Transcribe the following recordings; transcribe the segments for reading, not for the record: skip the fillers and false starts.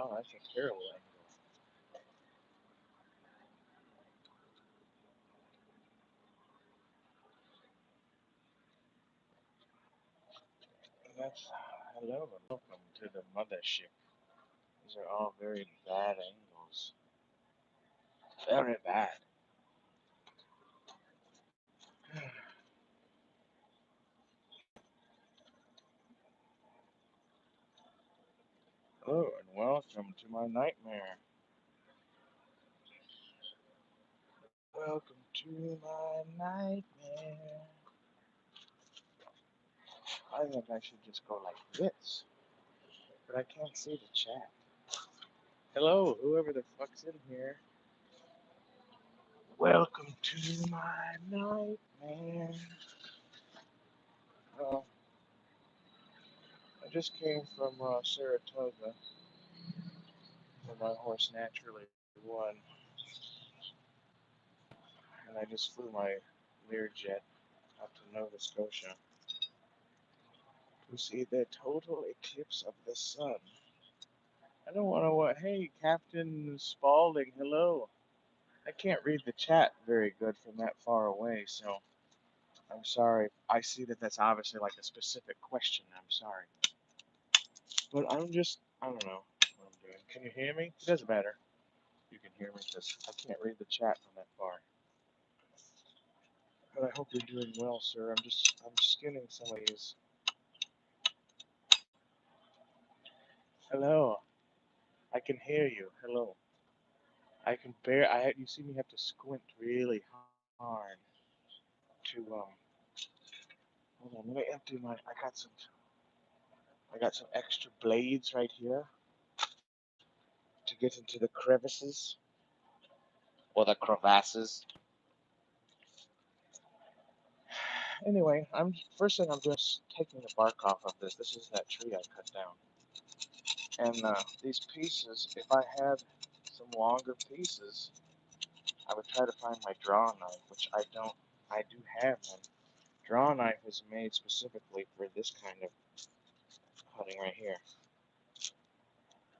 Wow, that's a terrible angle. That's hello and welcome to the mothership. These are all very bad angles. Very bad. Hello and welcome to my nightmare. Welcome to my nightmare. I think I should just go like this, but I can't see the chat. Hello, whoever the fuck's in here. Welcome to my nightmare. Uh, I just came from Saratoga, where my horse naturally won, and I just flew my Learjet up to Nova Scotia to see the total eclipse of the sun. I don't want to what. Hey, Captain Spaulding, hello. I can't read the chat very good from that far away, so I'm sorry. I see that that's obviously like a specific question. I'm sorry. But I don't know what I'm doing. Can you hear me? It doesn't matter. You can hear me because I can't read the chat from that far. But I hope you're doing well, sir. I'm skinning some of these. Hello. I can hear you. Hello. I can bear. You see me have to squint really hard to Hold on. Let me empty my. I got some extra blades right here to get into the crevices or the crevasses. Anyway, first thing I'm doing is taking the bark off of this. This is that tree I cut down. And these pieces, if I had some longer pieces, I would try to find my draw knife, which I don't. I do have one. Draw knife is made specifically for this kind of cutting right here.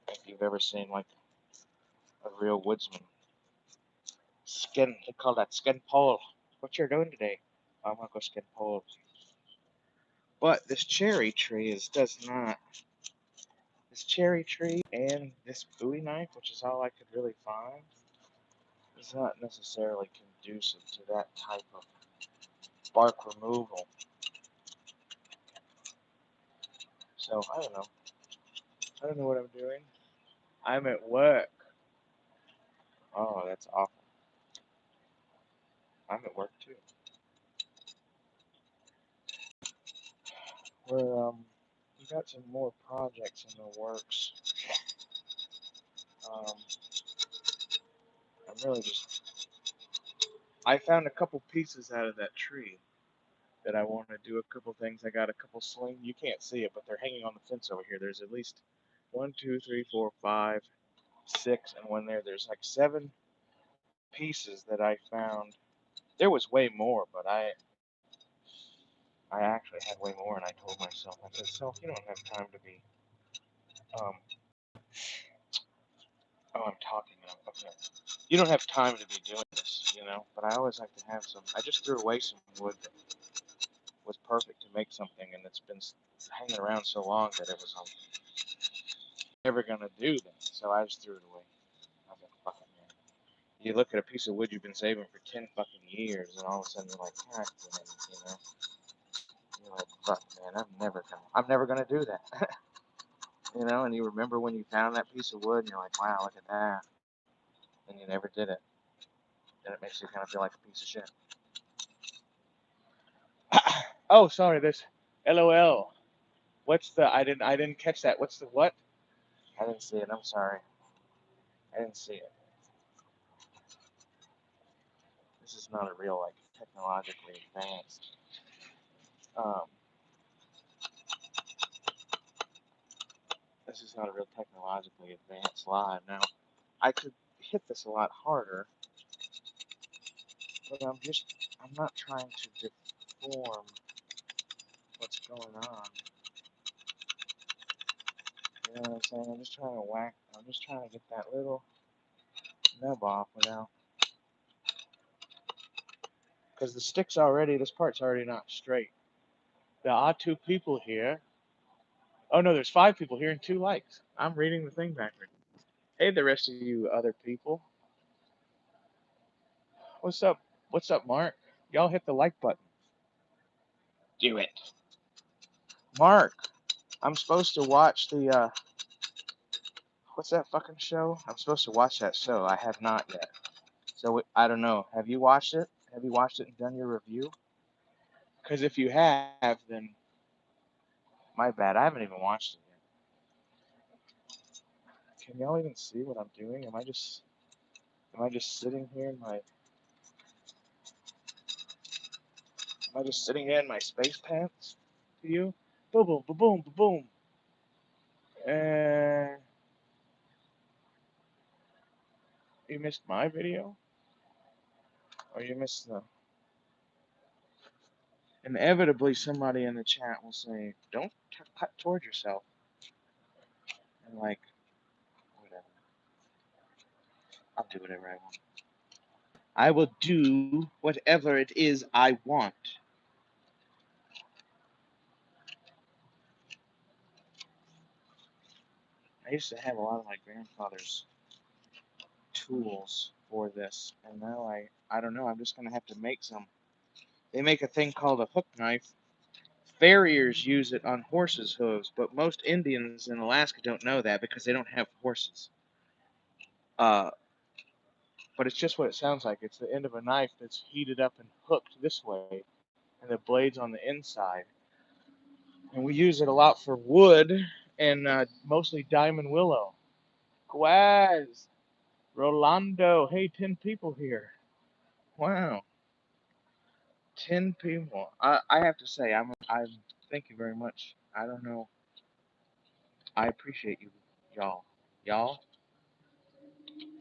If you've ever seen like a real woodsman. They call that skin pole. What you're doing today? I'm gonna go skin pole. But this cherry tree does not. This cherry tree and this Bowie knife, which is all I could really find, is not necessarily conducive to that type of bark removal. So I don't know. I don't know what I'm doing. I'm at work. Oh, that's awful. I'm at work too. We got some more projects in the works. Um, I'm really just. I found a couple pieces out of that tree that I want to do a couple things. I got a couple sling. You can't see it, but they're hanging on the fence over here. There's at least 1, 2, 3, 4, 5, 6, and one there. There's like 7 pieces that I found. There was way more, but I actually had way more, and I told myself, I said, "Self, you don't have time to be." Um, oh, I'm talking now. Okay. You don't have time to be doing this, you know. But I always like to have some. I just threw away some wood that was perfect to make something, and it's been hanging around so long that it was never gonna do that. So I just threw it away. I was like, "Fuck it, man." You look at a piece of wood you've been saving for 10 fucking years, and all of a sudden you're like, God damn it, you know. You're like, fuck, man, I'm never gonna do that. You know, and you remember when you found that piece of wood, and you're like, wow, look at that, and you never did it. Then it makes you kind of feel like a piece of shit. Oh, sorry, there's LOL. What's the? I didn't catch that. What's the what? I didn't see it. I'm sorry. I didn't see it. This is not a real like technologically advanced. Um, this is not a real technologically advanced live. Now, I could hit this a lot harder, but I'm not trying to deform what's going on. You You know what I'm saying? I'm just trying to whack. I'm just trying to get that little nub off without, because the stick's already. This part's already not straight. There are two people here. Oh no, there's five people here and two likes. I'm reading the thing backward. Hey, the rest of you other people. What's up? What's up, Mark? Y'all hit the like button. Do it. Mark, I'm supposed to watch the what's that fucking show? I'm supposed to watch that show. I have not yet. So I don't know. Have you watched it? Have you watched it and done your review? Because if you have, then my bad. I haven't even watched it yet. Can y'all even see what I'm doing? Am I just sitting here in my am I just sitting here in my space pants to you? Boom boom boom boom boom boom. And you missed my video? Or you missed the inevitably somebody in the chat will say, "Don't cut toward yourself," and like, whatever. I'll do whatever I want. I will do whatever it is I want. I used to have a lot of my grandfather's tools for this, and now I don't know. I'm just gonna have to make some. They make a thing called a hook knife. Farriers use it on horses' hooves, but most Indians in Alaska don't know that because they don't have horses. Uh, but it's just what it sounds like. It's the end of a knife that's heated up and hooked this way, and the blade's on the inside. And we use it a lot for wood and mostly diamond willow. Quaz, Rolando, hey, 10 people here. Wow, 10 people. I have to say, I'm. Thank you very much. I don't know. I appreciate you, y'all. Y'all,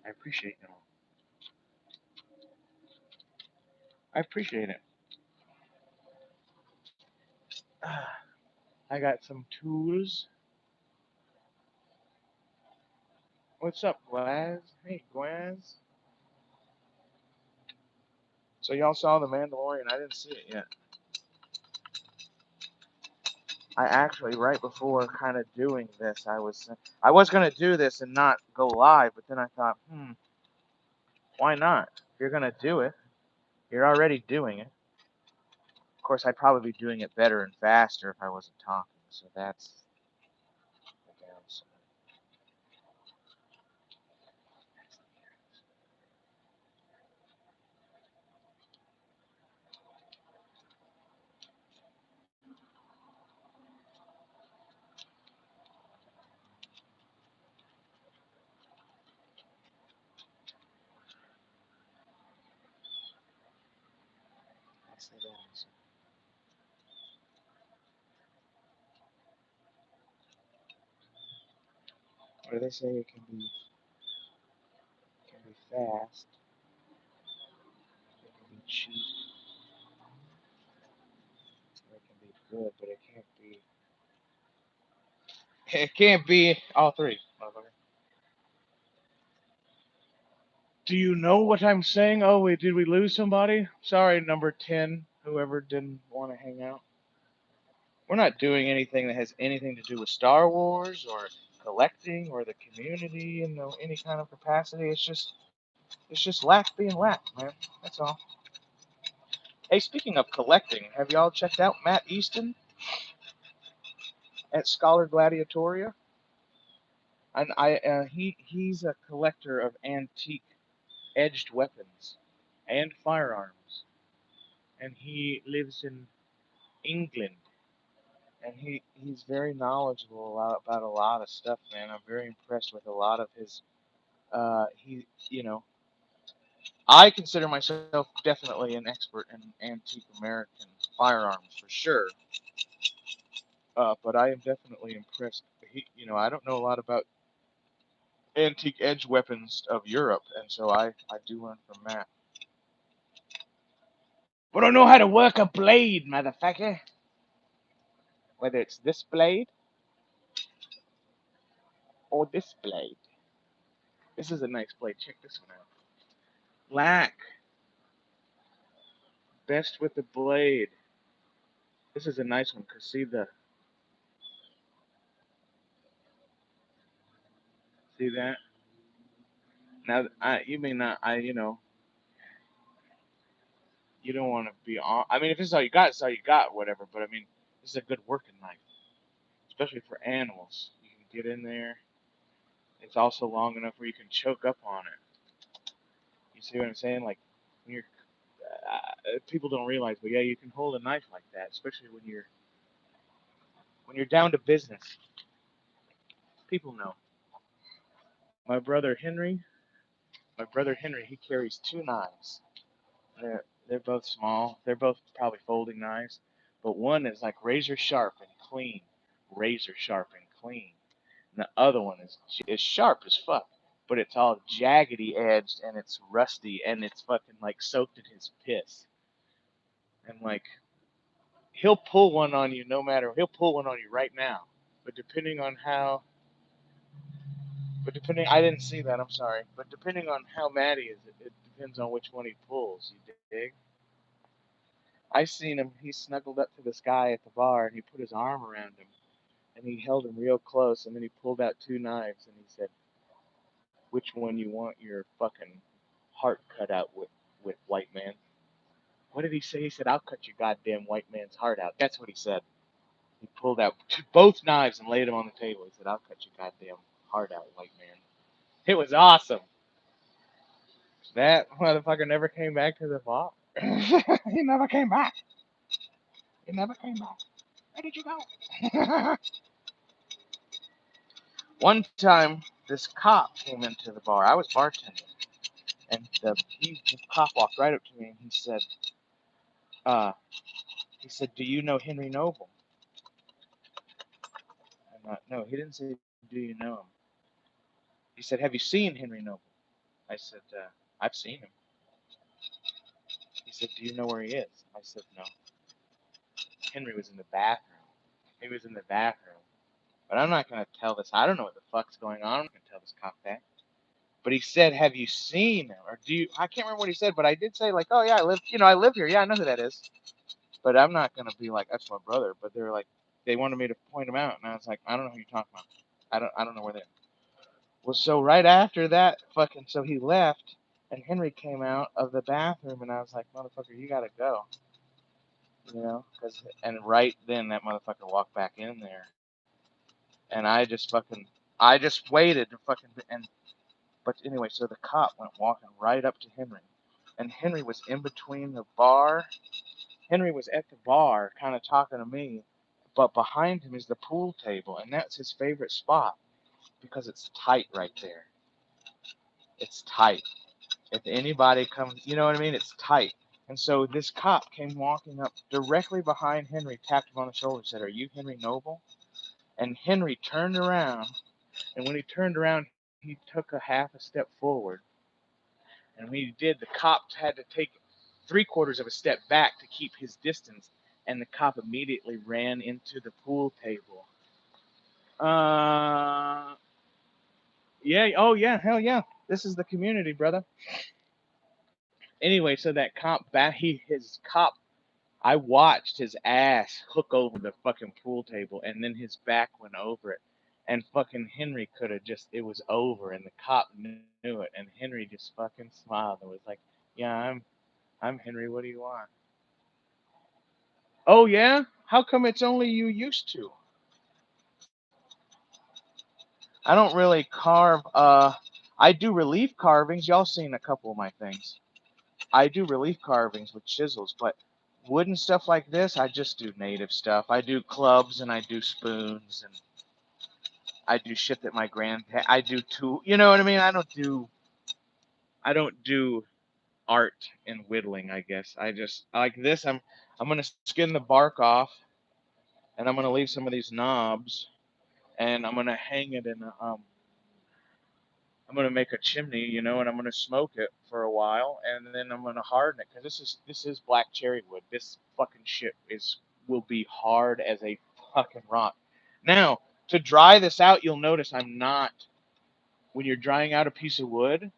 I appreciate y'all. I appreciate it. I got some tools. What's up, Gwaz? Hey, Gwaz. So y'all saw The Mandalorian? I didn't see it yet. I actually, right before kind of doing this, I was gonna do this and not go live, but then I thought, why not? If you're gonna do it, you're already doing it. Of course, I'd probably be doing it better and faster if I wasn't talking. So that's the downside. That's the downside. What do they say? It can be fast. It can be cheap. Or it can be good, but it can't be. It can't be all three, motherfucker. Do you know what I'm saying? Oh, wait, did we lose somebody? Sorry, number 10, whoever didn't want to hang out. We're not doing anything that has anything to do with Star Wars or collecting or the community in any kind of capacity. It's just lack being lack, man. That's all. Hey, speaking of collecting, have y'all checked out Matt Easton at Scholar Gladiatoria? And he's a collector of antique edged weapons and firearms, and he lives in England, and he's very knowledgeable about a lot of stuff, man. I'm very impressed with a lot of his. He, I consider myself definitely an expert in antique American firearms for sure. But I am definitely impressed. I don't know a lot about antique edge weapons of Europe, and so I do learn from Matt. But I know how to work a blade, motherfucker. Whether it's this blade Oh, this blade. This is a nice blade. Check this one out. Black. Best with the blade. This is a nice one. Cause see that? Now, you may not. You don't want to be on. I mean, if this is all you got, it's all you got. Whatever. But I mean, this is a good working knife, especially for animals. You can get in there. It's also long enough where you can choke up on it. You see what I'm saying? Like when you're people don't realize, but yeah, you can hold a knife like that, especially when you're down to business. People know. My brother Henry, he carries two knives. They're both small. They're both probably folding knives, but one is like razor sharp and clean, razor sharp and clean. And the other one is sharp as fuck, but it's all jaggedy edged and it's rusty and it's fucking like soaked in his piss. And like he'll pull one on you no matter. He'll pull one on you right now, but depending on how. But depending, I didn't see that. I'm sorry. But depending on how mad he is, it depends on which one he pulls. You dig? I seen him. He snuggled up to this guy at the bar, and he put his arm around him, and he held him real close, and then he pulled out two knives, and he said, "Which one you want your fucking heart cut out with, white man?" What did he say? He said, "I'll cut your goddamn white man's heart out." That's what he said. He pulled out both knives and laid them on the table. He said, "I'll cut your goddamn heart out, white man." It was awesome. That motherfucker never came back to the bar. He never came back. He never came back. Where did you go? One time, this cop came into the bar. I was bartending, and the cop walked right up to me and uh, he said, "Do you know Henry Noble?" I'm not, no, he didn't say, "Do you know him?" He said, "Have you seen Henry Noble?" I said, "I've seen him." He said, "Do you know where he is?" I said, "No." Henry was in the bathroom. He was in the bathroom. But I'm not gonna tell this. I don't know what the fuck's going on. I'm not gonna tell this cop that. But he said, "Have you seen him, or do you?" I can't remember what he said, but I did say like, "Oh yeah, I live here. Yeah, I know who that is." But I'm not gonna be like, "That's my brother." But they're like, they wanted me to point him out, and I was like, "I don't know who you're talking about. I don't know where they are." Well, so right after that, so he left, and Henry came out of the bathroom, and I was like, "Motherfucker, you gotta go," and right then that motherfucker walked back in there, and I just waited to and but anyway, so the cop went walking right up to Henry, and Henry was in between the bar. Henry was at the bar, kind of talking to me, but behind him is the pool table, and that's his favorite spot because it's tight right there. It's tight. If anybody comes, you know what I mean? It's tight. And so this cop came walking up directly behind Henry, tapped him on the shoulder, said, "Are you Henry Noble?" And Henry turned around, and when he turned around, he took a half a step forward. And when he did, the cop had to take three-quarters of a step back to keep his distance, and the cop immediately ran into the pool table. Uh, yeah, oh yeah, hell yeah. This is the community, brother. Anyway, so that cop back, his cop, I watched his ass hook over the fucking pool table, and then his back went over it, and fucking Henry could have it was over, and the cop knew it, and Henry just fucking smiled and was like, "Yeah, I'm Henry. What do you want?" Oh yeah? How come it's only you used to? I don't really carve. I do relief carvings. Y'all seen a couple of my things. I do relief carvings with chisels, but wooden stuff like this, I just do native stuff. I do clubs and I do spoons and I do shit that my grandpa. I do too. You know what I mean? I don't do art and whittling. I guess I just like this. I'm gonna skin the bark off, and I'm gonna leave some of these knobs, and I'm gonna hang it in a I'm gonna make a chimney, and I'm gonna smoke it for a while, and then I'm gonna harden it because this is black cherry wood. This fucking shit will be hard as a fucking rock. Now To dry this out, you'll notice I'm not, when you're drying out a piece of wood,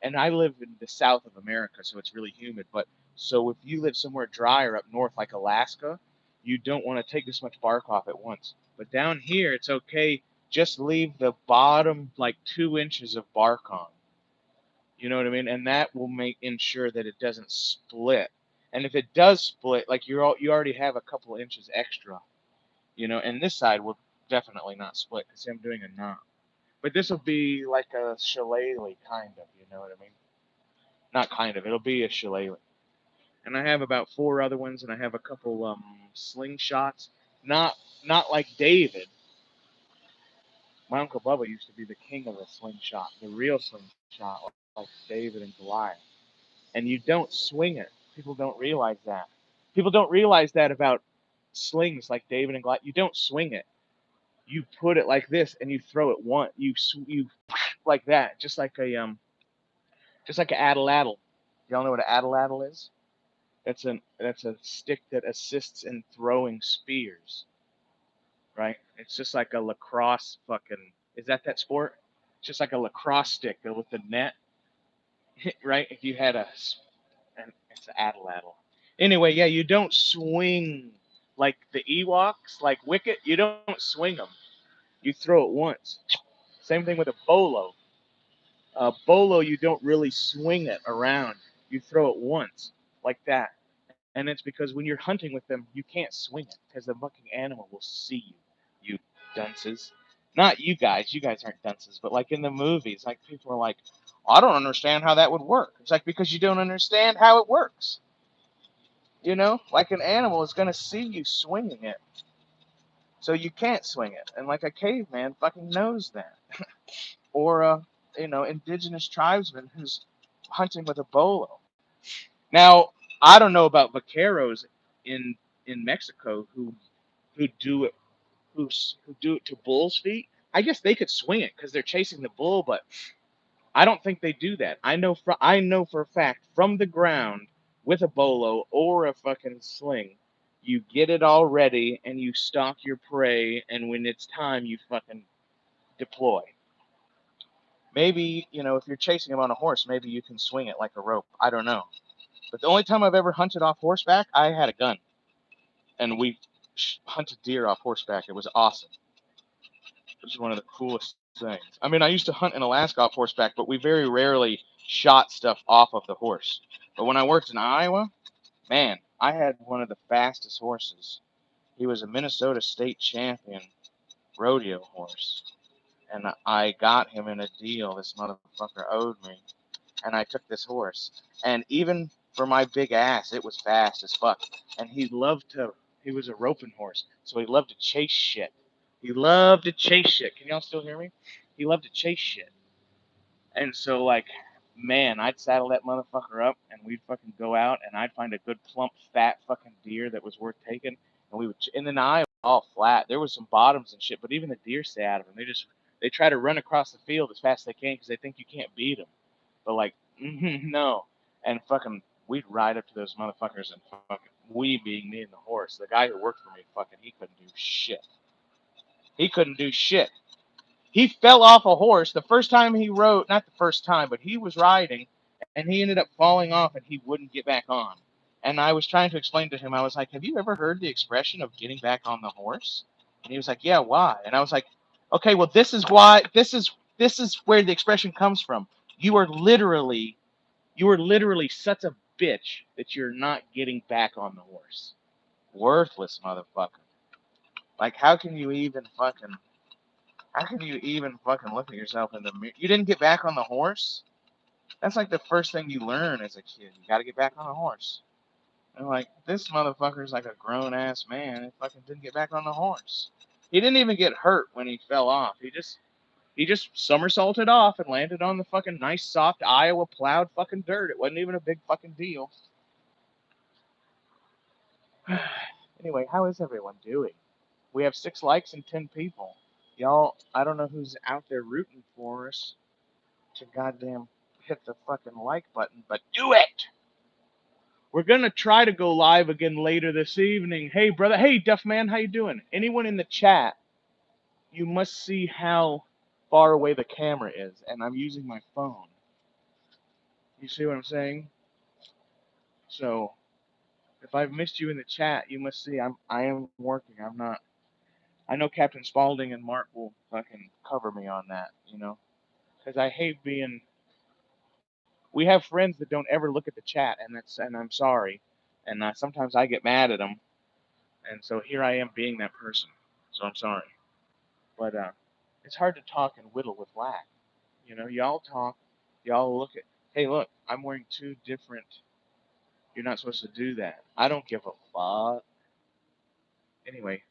and I live in the south of America, so it's really humid. But so if you live somewhere drier up north, like Alaska, you don't want to take this much bark off at once. But down here, it's okay. Just leave the bottom like 2 inches of bark on. You know what I mean? And that will make ensure that it doesn't split. And if it does split, like you already have a couple of inches extra, and this side will definitely not split because I'm doing a knot. But this will be like a shillelagh kind of, you know what I mean? Not kind of. It'll be a shillelagh. And I have about four other ones, and I have a couple slingshots. Not not like David. My uncle Bubba used to be the king of the slingshot, the real slingshot, like David and Goliath. And you don't swing it. People don't realize that. People don't realize that about slings like David and Goliath. You don't swing it. You put it like this, and you throw it one. You like that, just like an addle. Y'all know what an addle is? That's a stick that assists in throwing spears, right? It's just like a lacrosse fucking. Is that sport? It's just like a lacrosse stick with the net, right? If you had and it's an addle. Anyway, yeah, you don't swing like the Ewoks, like Wicket. You don't swing them. You throw it once. Same thing with a bolo. Bolo, you don't really swing it around. You throw it once, like that. And it's because when you're hunting with them, you can't swing it because the fucking animal will see you. You dunces. Not you guys. You guys aren't dunces. But like in the movies, like people are like, I don't understand how that would work. It's like because you don't understand how it works. Like an animal is going to see you swinging it. So you can't swing it. And like a caveman fucking knows that. Or a, indigenous tribesman who's hunting with a bolo. Now, I don't know about vaqueros in Mexico who do it who do it to bulls' feet. I guess they could swing it because they're chasing the bull, but I don't think they do that. I know for a fact from the ground with a bolo or a fucking sling, you get it all ready and you stalk your prey, and when it's time, you fucking deploy. Maybe if you're chasing him on a horse, maybe you can swing it like a rope. I don't know. But the only time I've ever hunted off horseback, I had a gun, and we hunted deer off horseback. It was awesome. It was one of the coolest things. I mean, I used to hunt in Alaska off horseback, but we very rarely shot stuff off of the horse. But when I worked in Iowa, man, I had one of the fastest horses. He was a Minnesota state champion rodeo horse, and I got him in a deal this motherfucker owed me, and I took this horse. And even for my big ass, it was fast as fuck. And he was a roping horse, so he loved to chase shit. He loved to chase shit. Can y'all still hear me? He loved to chase shit. And so, like, man, I'd saddle that motherfucker up, and we'd fucking go out, and I'd find a good plump, fat fucking deer that was worth taking, and we would. And then I all flat. There was some bottoms and shit, but even the deer stay out of them. They try to run across the field as fast as they can because they think you can't beat them. But like, no, and fucking, we'd ride up to those motherfuckers and fucking, we being me and the horse. The guy who worked for me, fucking, he couldn't do shit. He couldn't do shit. He fell off a horse the first time he rode, not the first time, but he was riding, and he ended up falling off, and he wouldn't get back on. And I was trying to explain to him, I was like, have you ever heard the expression of getting back on the horse? And he was like, yeah, why? And I was like, okay, well, this is why, this is where the expression comes from. You are literally such a bitch that you're not getting back on the horse. Worthless motherfucker. Like, how can you even fucking look at yourself in the mirror? You didn't get back on the horse? That's like the first thing you learn as a kid. You gotta get back on a horse. And like, this motherfucker's like a grown ass man and fucking didn't get back on the horse. He didn't even get hurt when he fell off. He just somersaulted off and landed on the fucking nice soft Iowa plowed fucking dirt. It wasn't even a big fucking deal. Anyway, how is everyone doing? We have 6 likes and 10 people. Y'all, I don't know who's out there rooting for us to goddamn hit the fucking like button, but do it! We're gonna try to go live again later this evening. Hey, brother. Hey, Duff Man, how you doing? Anyone in the chat you must see how far away the camera is, and I'm using my phone. You see what I'm saying? So if I've missed you in the chat, you must see I am working. I'm not. I know Captain Spaulding and Mark will fucking cover me on that, because I hate being. We have friends that don't ever look at the chat, and I'm sorry, and sometimes I get mad at them, and so here I am being that person. So I'm sorry, but it's hard to talk and whittle with lack. Y'all talk, y'all look at. Hey, look, I'm wearing two different. You're not supposed to do that. I don't give a fuck. Anyway,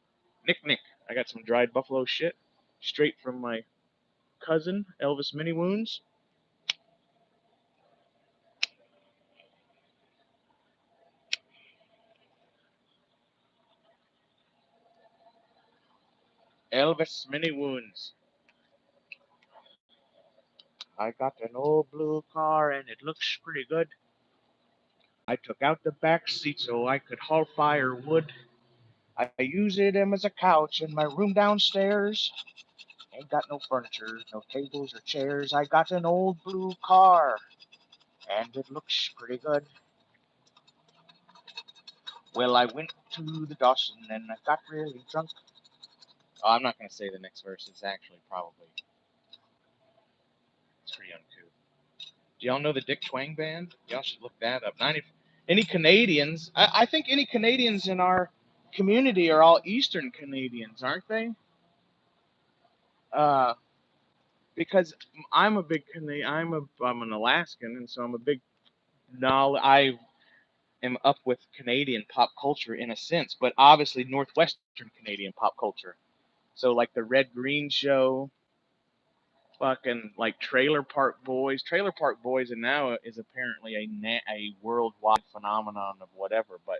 Nick, I got some dried buffalo shit straight from my cousin, Elvis Mini Wounds. Elvis Mini Wounds. I got an old blue car and it looks pretty good. I took out the back seat so I could haul firewood. I use it as a couch in my room downstairs. Ain't got no furniture, no tables or chairs. I got an old blue car and it looks pretty good. Well, I went to the Dawson and I got really drunk. Oh, I'm not going to say the next verse. It's actually probably, it's pretty uncouth. Do y'all know the Dick Twang Band? Y'all should look that up. Any Canadians? I think any Canadians in our community are all Eastern Canadians, aren't they? Uh, because I'm a big Canadian. I'm an Alaskan, and so I'm a big. No, I am up with Canadian pop culture in a sense, but obviously Northwestern Canadian pop culture. So like the Red Green Show, fucking like Trailer Park Boys. Trailer Park Boys, and now is apparently a worldwide phenomenon of whatever. But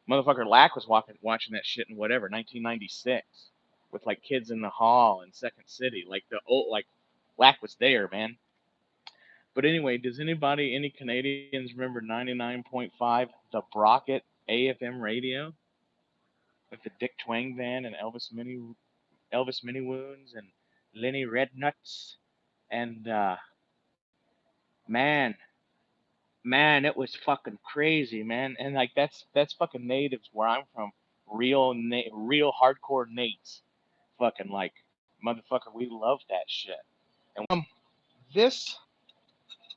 motherfucker Lack was watching that shit in whatever 1996 with like Kids in the Hall and Second City. Like the old like Lack was there, man. But anyway, does any Canadians remember 99.5 the Brocket AFM radio with the Dick Twang Band and Elvis Mini Wounds and Lenny Rednuts and man, man, it was fucking crazy, man. And like that's fucking natives where I'm from, real hardcore Nates, fucking like motherfucker. We love that shit. And this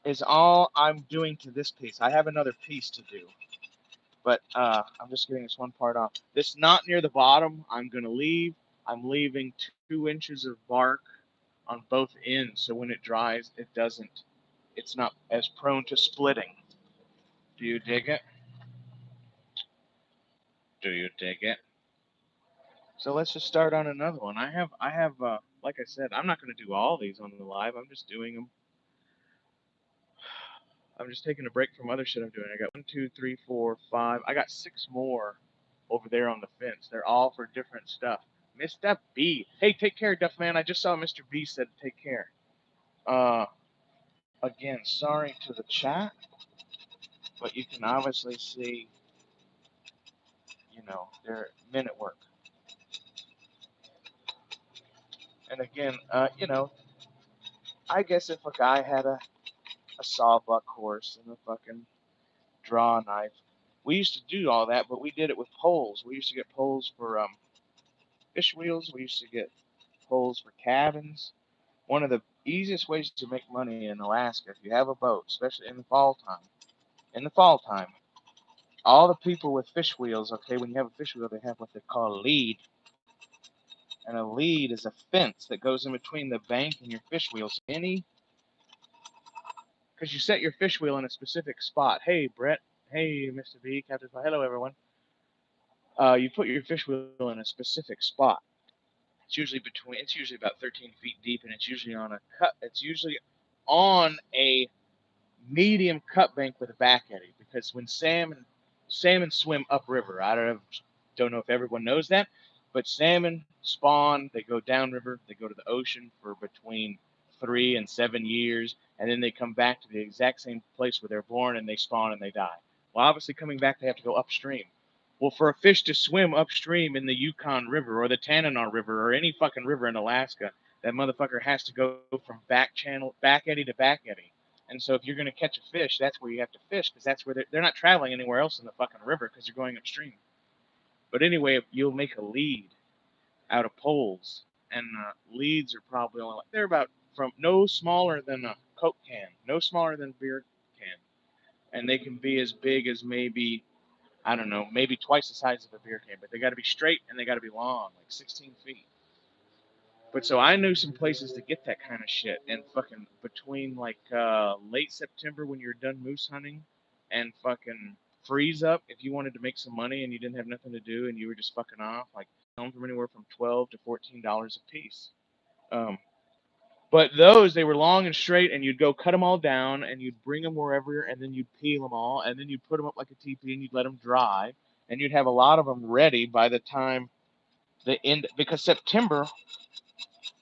is all I'm doing to this piece. I have another piece to do, but I'm just getting this one part off. This knot near the bottom, I'm gonna leave. I'm leaving 2 inches of bark on both ends, so when it dries, it's not as prone to splitting. Do you dig it? Do you dig it? So let's just start on another one. Like I said, I'm not going to do all these on the live. I'm just doing them. I'm just taking a break from other shit I'm doing. I got 1, 2, 3, 4, 5. I got 6 more over there on the fence. They're all for different stuff. Mr. B. Hey, take care, Duff Man. I just saw Mr. B said take care. Uh, Again, sorry to the chat, but you can obviously see, their men at work. And again, I guess if a guy had a sawbuck horse and a fucking draw knife. We used to do all that, but we did it with poles. We used to get poles for fish wheels. We used to get poles for cabins. One of the easiest ways to make money in Alaska, if you have a boat, especially in the fall time. In the fall time, all the people with fish wheels, okay, when you have a fish wheel, they have what they call a lead. And a lead is a fence that goes in between the bank and your fish wheel. So because you set your fish wheel in a specific spot. Hey, Brett. Hey, Mr. B, Captain. Hello, everyone. You put your fish wheel in a specific spot. It's usually about 13 feet deep, and it's usually on a cut. It's usually on a medium cut bank with a back eddy, because when salmon swim upriver. I don't know if everyone knows that, but salmon spawn. They go downriver. They go to the ocean for between 3 and 7 years, and then they come back to the exact same place where they're born, and they spawn and they die. Well, obviously, coming back, they have to go upstream. Well, for a fish to swim upstream in the Yukon River or the Tanana River or any fucking river in Alaska, that motherfucker has to go from back eddy to back eddy. And so if you're going to catch a fish, that's where you have to fish because that's where they're not traveling anywhere else in the fucking river because you're going upstream. But anyway, you'll make a lead out of poles, and leads are probably only they're about from no smaller than a Coke can, no smaller than a beer can, and they can be as big as maybe I don't know, maybe twice the size of a beer can, but they got to be straight and they got to be long, like 16 feet. But so I knew some places to get that kind of shit, and fucking between like late September when you're done moose hunting, and fucking freeze up if you wanted to make some money and you didn't have nothing to do and you were just fucking off, like from anywhere from $12 to $14 a piece. Um, but those they were long and straight, and you'd go cut them all down, and you'd bring them wherever, and then you'd peel them all, and then you'd put them up like a teepee, and you'd let them dry, and you'd have a lot of them ready by the time the end, because September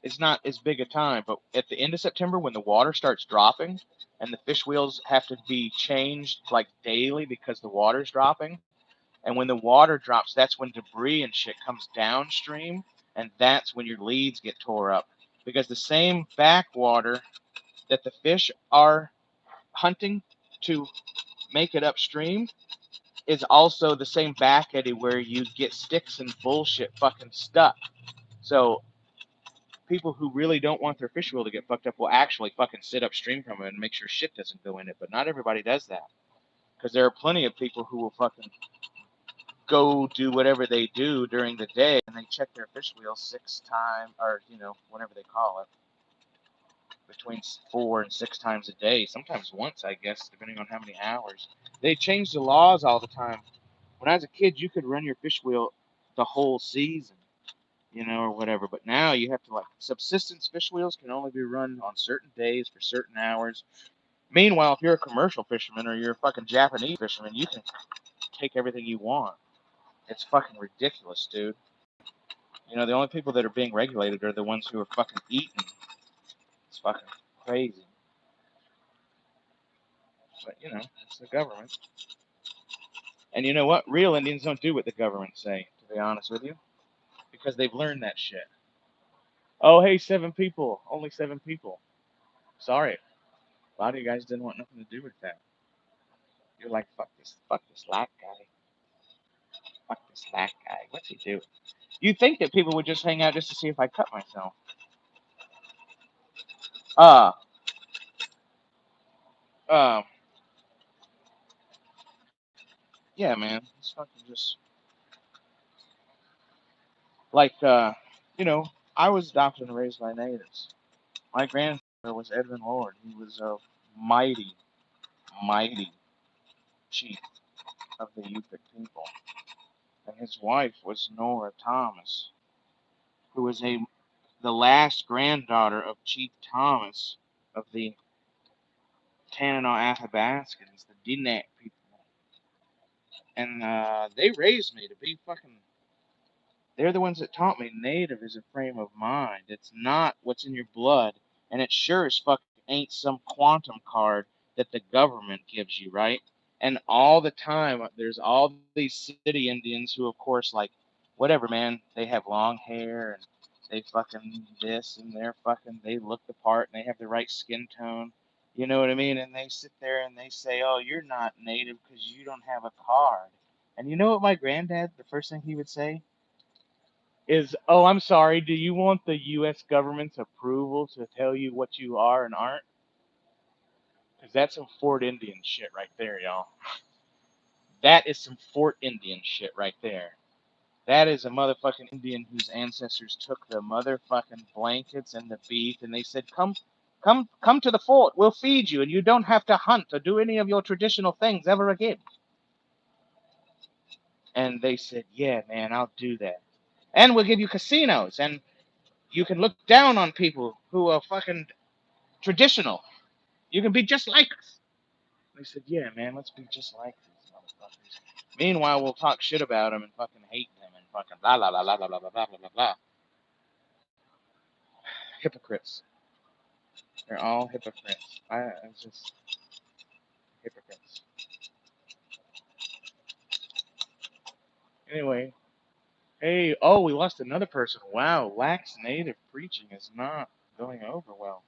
is not as big a time, but at the end of September when the water starts dropping, and the fish wheels have to be changed like daily because the water's dropping, and when the water drops, that's when debris and shit comes downstream, and that's when your leads get tore up because the same backwater that the fish are hunting to make it upstream is also the same back eddy where you get sticks and bullshit fucking stuck. So people who really don't want their fish wheel to get fucked up will actually fucking sit upstream from it and make sure shit doesn't go in it. But not everybody does that because there are plenty of people who will fucking go do whatever they do during the day and they check their fish wheel 6 times or whatever they call it between 4 and 6 times a day, sometimes once, I guess, depending on how many hours. They change the laws all the time. When I was a kid, you could run your fish wheel the whole season, or whatever. But now you have to, like, subsistence fish wheels can only be run on certain days for certain hours. Meanwhile, if you're a commercial fisherman or you're a fucking Japanese fisherman, you can take everything you want. It's fucking ridiculous, dude. The only people that are being regulated are the ones who are fucking eating. It's fucking crazy. But, it's the government. And you know what? Real Indians don't do what the government say, to be honest with you, because they've learned that shit. Oh, hey, 7 people. Only 7 people. Sorry. A lot of you guys didn't want nothing to do with that. You're like, fuck this black guy. Fuck this black guy. What's he do? You'd think that people would just hang out just to see if I cut myself. Uh, um, yeah, man. It's fucking just like, I was adopted and raised by natives. My grandfather was Edwin Lord. He was a mighty, mighty chief of the Yupik people. And his wife was Nora Thomas, who was the last granddaughter of Chief Thomas of the Tanana Athabascans, the Dinak people. And they raised me to be fucking. They're the ones that taught me native is a frame of mind. It's not what's in your blood, and it sure as fuck ain't some quantum card that the government gives you, right? And all the time, there's all these city Indians who, of course, like, whatever, man, they have long hair and they fucking this and they look the part and they have the right skin tone. You know what I mean? And they sit there and they say, oh, you're not native because you don't have a card. And you know what my granddad, the first thing he would say? Is, oh, I'm sorry, do you want the U.S. government's approval to tell you what you are and aren't? Because that's some Fort Indian shit right there, y'all. That is some Fort Indian shit right there. That is a motherfucking Indian whose ancestors took the motherfucking blankets and the beef and they said, come to the fort, we'll feed you, and you don't have to hunt or do any of your traditional things ever again. And they said, yeah, man, I'll do that. And we'll give you casinos, and you can look down on people who are fucking traditional. You can be just like us. They said, yeah, man, let's be just like these motherfuckers. Meanwhile, we'll talk shit about them and fucking hate them and fucking blah, blah, blah, blah, blah, blah, blah, blah, blah, blah. Hypocrites. They're all hypocrites. It's just hypocrites. Anyway, hey, oh, we lost another person. Wow, lax native preaching is not going over well.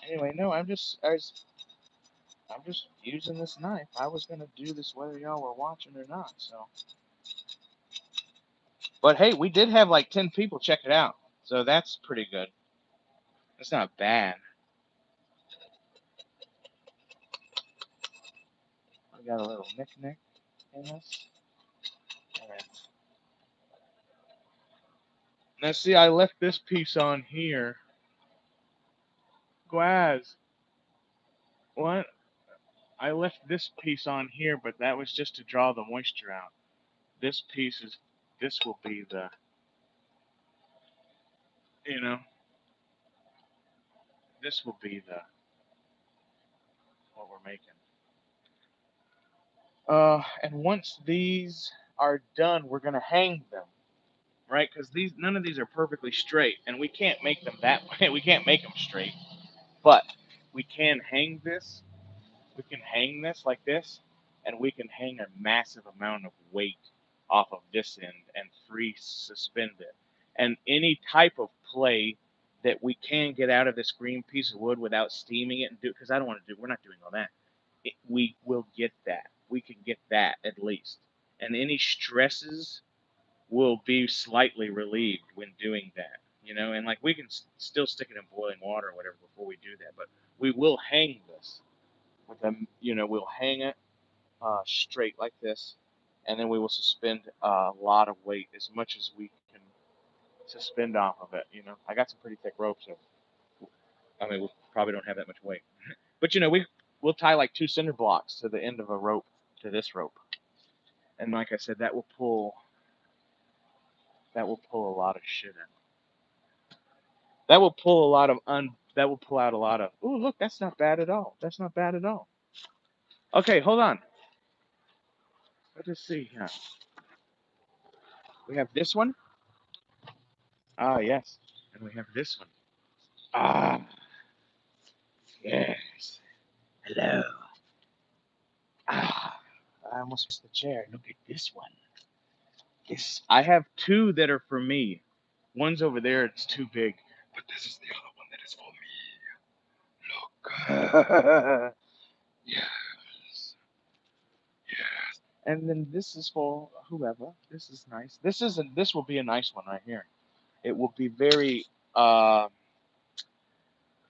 Anyway, no, I'm just using this knife. I was gonna do this whether y'all were watching or not. So, but hey, we did have like 10 people check it out, so that's pretty good. That's not bad. We got a little knick-knack in this. All right. Now, see, I left this piece on here. Guaz, what? I left this piece on here, but that was just to draw the moisture out. This piece is, this will be the, you know, this will be the, what we're making. And once these are done, we're gonna hang them, right? Because none of these are perfectly straight, and we can't make them that way. We can't make them straight, but we can hang this. We can hang this like this, and we can hang a massive amount of weight off of this end and free suspend it. And any type of play that we can get out of this green piece of wood without steaming it and do, because I don't want to do, we're not doing all that. We will get that. We can get that at least. And any stresses will be slightly relieved when doing that, and like we can still stick it in boiling water or whatever before we do that, but we will hang this with them, we'll hang it straight like this, and then we will suspend a lot of weight, as much as we can suspend off of it. I got some pretty thick rope, so I mean we probably don't have that much weight, but we'll tie like 2 cinder blocks to the end of a rope to this rope, and like I said, that will pull a lot of shit in. That will pull a lot of that will pull out a lot of. Oh, look, that's not bad at all. That's not bad at all. Okay, hold on. Let's just see here. We have this one. Ah, yes. And we have this one. Ah, yes. Hello. Ah, I almost missed the chair. Look at this one. This. I have two that are for me. One's over there. It's too big. But this is the other one that is for me. Look. Yes. Yes. And then this is for whoever. This is nice. This will be a nice one right here. It will be very uh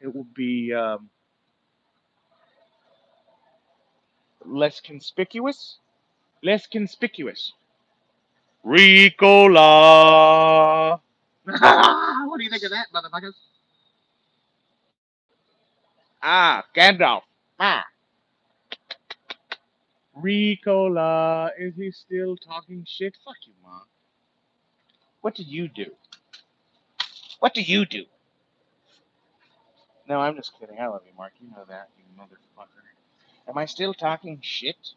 it will be less conspicuous. Less conspicuous. Ricola. What do you think of that, motherfuckers? Ah, Gandalf. Ah. Ricola. Is he still talking shit? Fuck you, Mom. What do you do? What do you do? No, I'm just kidding. I love you, Mark. You know that, you motherfucker. Am I still talking shit?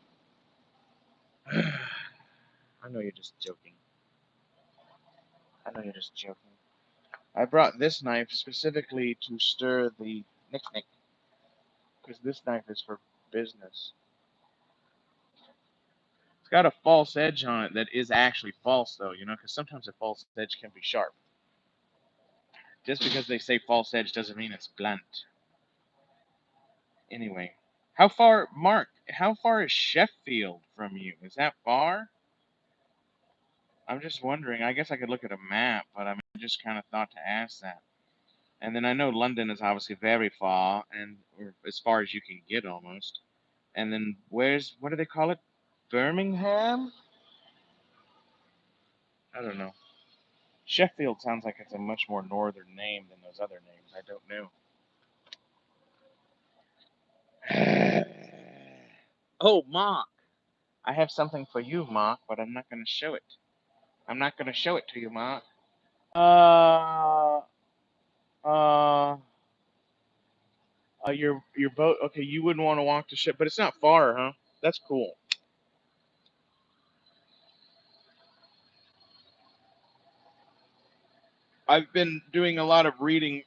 I know you're just joking. I know you're just joking. I brought this knife specifically to stir the nick, because this knife is for business. It's got a false edge on it that is actually false, though, because sometimes a false edge can be sharp. Just because they say false edge doesn't mean it's blunt. Anyway, Mark, how far is Sheffield from you? Is that far? I'm just wondering. I guess I could look at a map, but I just kind of thought to ask that. And then I know London is obviously very far, or as far as you can get almost. And then what do they call it? Birmingham? I don't know. Sheffield sounds like it's a much more northern name than those other names. I don't know. Oh, Mark. I have something for you, Mark, but I'm not going to show it. I'm not going to show it to you, Mark. Uh, uh, your boat. Okay, you wouldn't want to walk the ship, but it's not far, huh? That's cool. I've been doing a lot of reading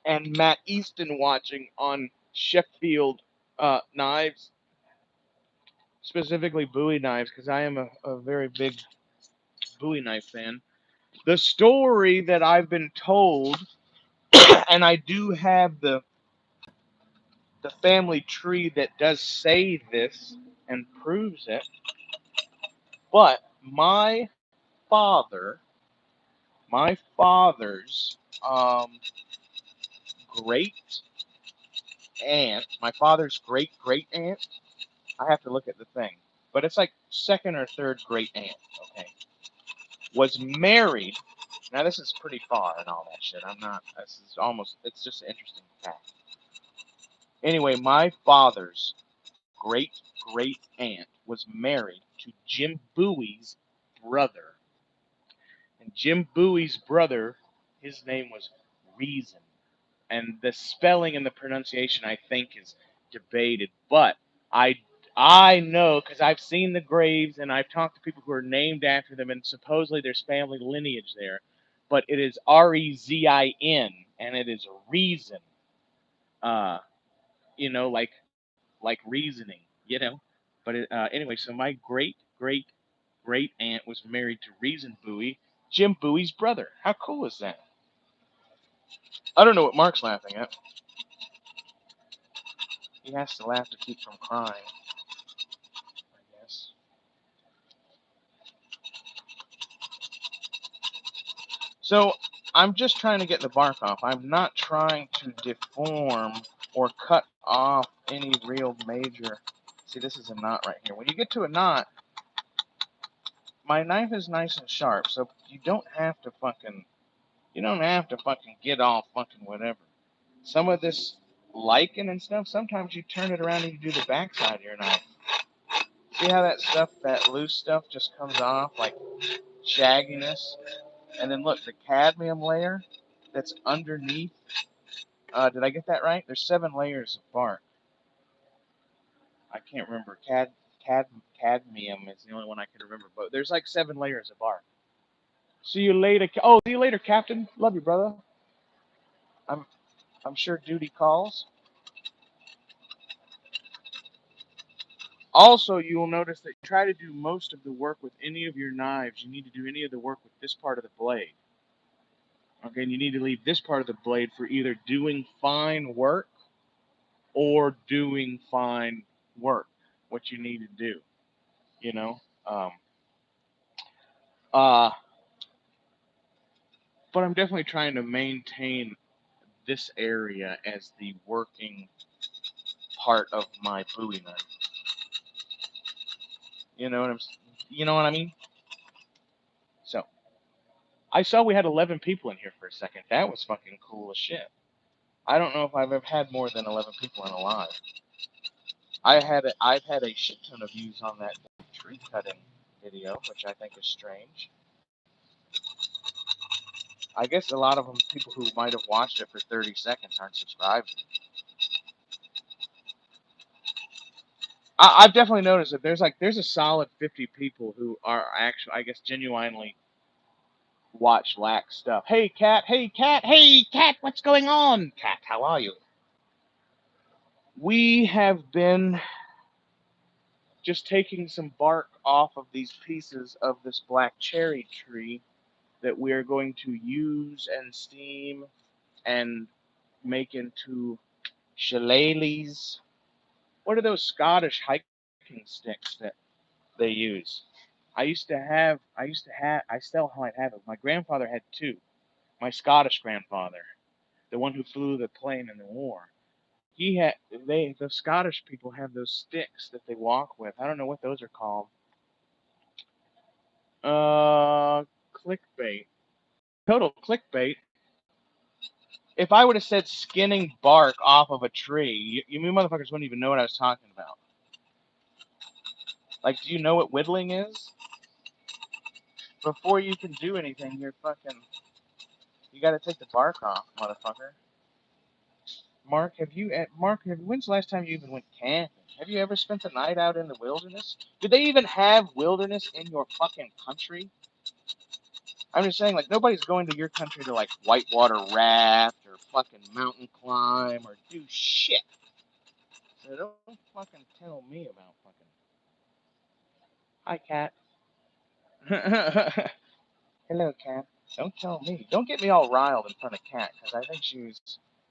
and Matt Easton watching on Sheffield knives, specifically Bowie knives, because I am a very big Bowie knife fan. The story that I've been told, and I do have the family tree that does say this and proves it, but my father's great my father's great great aunt, I have to look at the thing, but it's like second or third great aunt, okay, was married. Now this is pretty far and all that shit. I'm not. This is almost. It's just an interesting fact. Anyway, my father's great great aunt was married to Jim Bowie's brother, and Jim Bowie's brother, his name was Reason, and the spelling and the pronunciation I think is debated, but I know because I've seen the graves and I've talked to people who are named after them, and supposedly there's family lineage there, but it is Rezin, and it is Reason, uh, like reasoning, But anyway, so my great great great aunt was married to Reason Bowie, Jim Bowie's brother. How cool is that? I don't know what Mark's laughing at. He has to laugh to keep from crying, I guess. So I'm just trying to get the bark off. I'm not trying to deform or cut off any real major. See, this is a knot right here. When you get to a knot, my knife is nice and sharp, so you don't have to fucking get all fucking whatever. Some of this lichen and stuff, sometimes you turn it around and you do the backside of your knife. See how that loose stuff just comes off like shagginess? And then look, the cadmium layer that's underneath. Did I get that right? There's 7 layers of bark. I can't remember. Cad, cadmium is the only one I can remember, but there's like 7 layers of bark. See you later. Oh, see you later, Captain. Love you, brother. I'm I'm sure duty calls. Also, you will notice that you try to do most of the work with any of your knives. You need to do any of the work with this part of the blade. Okay, and you need to leave this part of the blade for either doing fine work or doing fine work, what you need to do, you know. Um, uh, but I'm definitely trying to maintain this area as the working part of my Bowie knife. You know what I'm, you know what I mean? So I saw we had 11 people in here for a second. That was fucking cool as shit. I don't know if I've ever had more than 11 people in a live. I've had a shit ton of views on that tree cutting video, which I think is strange. I guess a lot of them, people who might have watched it for 30 seconds, aren't subscribed. I've definitely noticed that there's a solid 50 people who are actually, I guess, genuinely watch lack stuff. Hey cat, hey cat, hey cat, what's going on? Cat, how are you? We have been just taking some bark off of these pieces of this black cherry tree that we are going to use and steam and make into shillelaghs. What are those Scottish hiking sticks that they use? I still might have it. My grandfather had two. My Scottish grandfather, the one who flew the plane in the war. The Scottish people have those sticks that they walk with. I don't know what those are called. Clickbait. Total clickbait. If I would have said skinning bark off of a tree, you motherfuckers wouldn't even know what I was talking about. Like, do you know what whittling is? Before you can do anything, you gotta take the bark off, motherfucker. When's the last time you even went camping? Have you ever spent the night out in the wilderness? Do they even have wilderness in your fucking country? I'm just saying, like, nobody's going to your country to, like, whitewater raft or fucking mountain climb or do shit. So don't fucking tell me about fucking Hi, cat. Hello, cat. Don't tell me. Don't get me all riled in front of Cat, because I think she was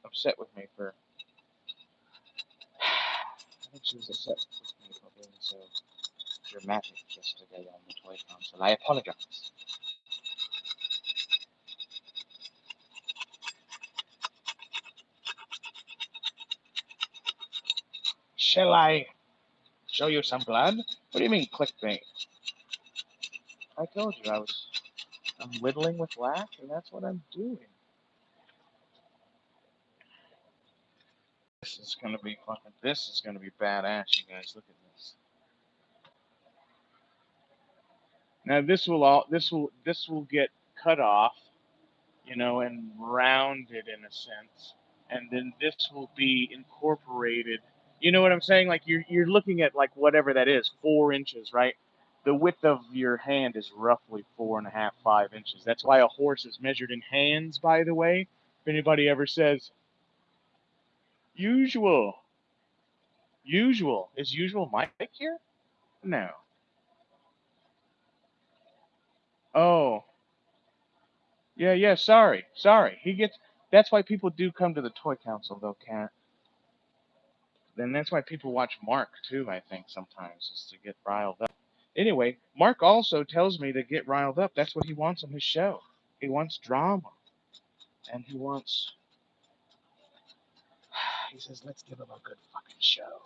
upset with me for. I think she was upset with me for being so dramatic yesterday on the toy council. I apologize. Shall I show you some blood? What do you mean, clickbait? I told you I'm whittling with wax, and that's what I'm doing. This is gonna be fucking. This is gonna be badass, you guys. Look at this. Now this will get cut off, and rounded in a sense, and then this will be incorporated. You know what I'm saying? Like you're looking at like whatever that is, 4 inches, right? The width of your hand is roughly 4.5, 5 inches. That's why a horse is measured in hands, by the way. If anybody ever says usual, usual is usual Mike here? No. Oh, yeah, yeah. Sorry, sorry. He gets. That's why people do come to the toy council, though, Cat. Then that's why people watch Mark too, I think, sometimes, is to get riled up. Anyway, Mark also tells me to get riled up. That's what he wants on his show. He wants drama. And he wants, he says, let's give him a good fucking show.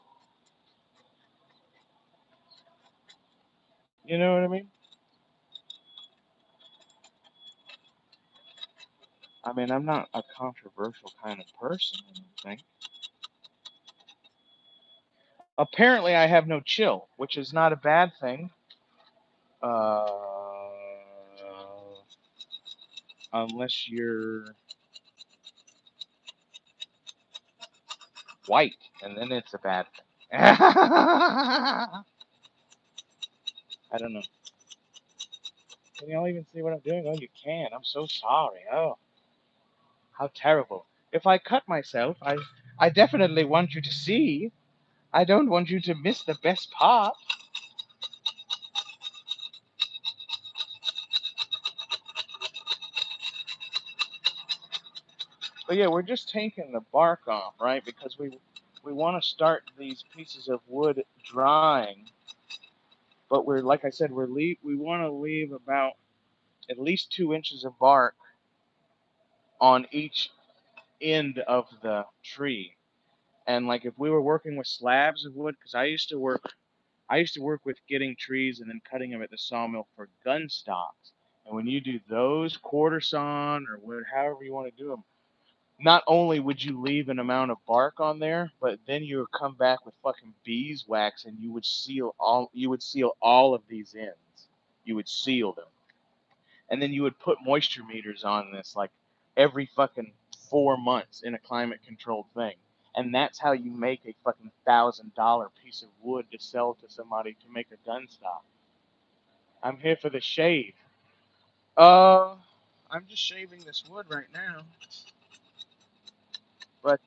You know what I mean? I mean, I'm not a controversial kind of person, I don't think. Apparently, I have no chill, which is not a bad thing. Uh, unless you're white, and then it's a bad thing. I don't know. Can y'all even see what I'm doing? Oh, you can. I'm so sorry. Oh, how terrible. If I cut myself, I definitely want you to see. I don't want you to miss the best part. But yeah, we're just taking the bark off, right? Because we want to start these pieces of wood drying, but we're like I said, we want to leave about at least 2 inches of bark on each end of the tree. And like if we were working with slabs of wood, because I used to work with getting trees and then cutting them at the sawmill for gun stocks. And when you do those quarter sawn or however you want to do them, not only would you leave an amount of bark on there, but then you would come back with fucking beeswax and you would seal all of these ends. You would seal them. And then you would put moisture meters on this like every fucking 4 months in a climate controlled thing. And that's how you make a fucking $1,000 piece of wood to sell to somebody to make a gun stock. I'm here for the shave. Uh, I'm just shaving this wood right now, but